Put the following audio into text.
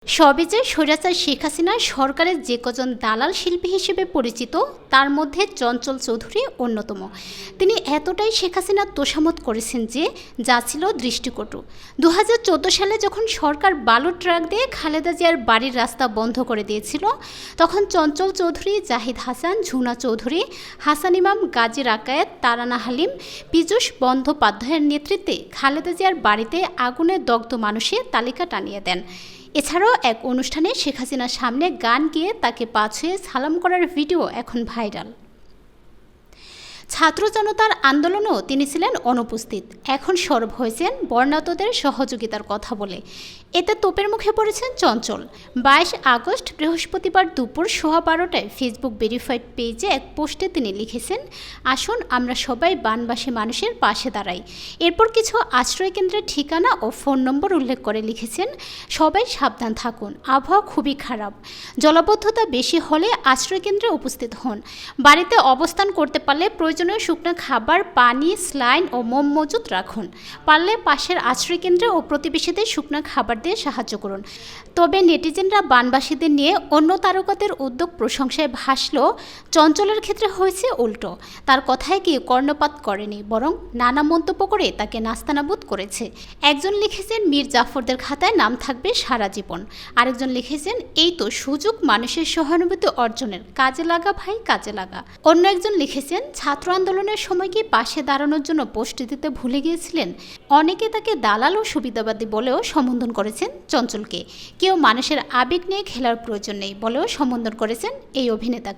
সবে যে স্বৈরাচার শেখ হাসিনা সরকারের যে কজন দালাল শিল্পী হিসেবে পরিচিত তার মধ্যে চঞ্চল চৌধুরী অন্যতম। তিনি এতটাই শেখ হাসিনার তোষামত করেছেন যে যা ছিল দৃষ্টিকটু। 2014 সালে যখন সরকার বালুর ট্রাক দিয়ে খালেদা জিয়ার বাড়ির রাস্তা বন্ধ করে দিয়েছিল, তখন চঞ্চল চৌধুরী, জাহিদ হাসান, ঝুনা চৌধুরী, হাসান ইমাম, গাজী রাকায়েত, তারানা হালিম, পীযূষ বন্দ্যোপাধ্যায়ের নেতৃত্বে খালেদা জিয়ার বাড়িতে আগুনে দগ্ধ মানুষের তালিকা টানিয়ে দেন। এছাড়াও এক অনুষ্ঠানে শেখ হাসিনার সামনে গান গেয়ে তাকে পা ছুঁয়ে সালাম করার ভিডিও এখন ভাইরাল। ছাত্র জনতার আন্দোলনেও তিনি ছিলেন অনুপস্থিত। এখন সরব হয়েছেন বর্ণাঢ্যদের সহযোগিতার কথা বলে। এতে তোপের মুখে পড়েছেন চঞ্চল। 22 আগস্ট বৃহস্পতিবার দুপুর 12:15টায় ফেসবুক ভেরিফাইড পেজে এক পোস্টে তিনি লিখেছেন, আসুন আমরা সবাই বানবাসী মানুষের পাশে দাঁড়াই। এরপর কিছু আশ্রয়কেন্দ্রের ঠিকানা ও ফোন নম্বর উল্লেখ করে লিখেছেন, সবাই সাবধান থাকুন, আবহাওয়া খুবই খারাপ, জলাবদ্ধতা বেশি হলে আশ্রয়কেন্দ্রে উপস্থিত হন, বাড়িতে অবস্থান করতে পারলে প্রয়োজনীয় শুকনো খাবার, পানি, স্যালাইন ও মোম মজুত রাখুন, পারলে পাশের আশ্রয়কেন্দ্রে ও প্রতিবেশীদের শুকনো খাবার দিয়ে সাহায্য করুন। তবে নেটিজেনরা বানবাসীদের নিয়ে অন্য তারকাদের উদ্যোগ প্রশংসায় ভাসলেও চঞ্চলের ক্ষেত্রে হয়েছে উল্টো। তার কথায় কেউ কর্ণপাত করেনি, বরং নানা মন্তব্য করে তাকে নাস্তানাবুদ করেছে। একজন লিখেছেন, মীর জাফরদের খাতায় নাম থাকবে সারা জীবন। আরেকজন লিখেছেন, এই তো সুযোগ মানুষের সহানুভূতি অর্জনের, কাজে লাগা ভাই, কাজে লাগা। অন্য একজন লিখেছেন, ছাত্র আন্দোলনের সময় কি পাশে দাঁড়ানোর জন্য পোস্ট দিতে ভুলে গিয়েছিলেন? অনেকে তাকে দালাল ও সুবিধাবাদী বলেও সম্বোধন করেছেন চঞ্চলকে। কেউ মানুষের আবেগ নিয়ে খেলার প্রয়োজন নেই বলেও সম্বোধন করেছেন এই অভিনেতাকে।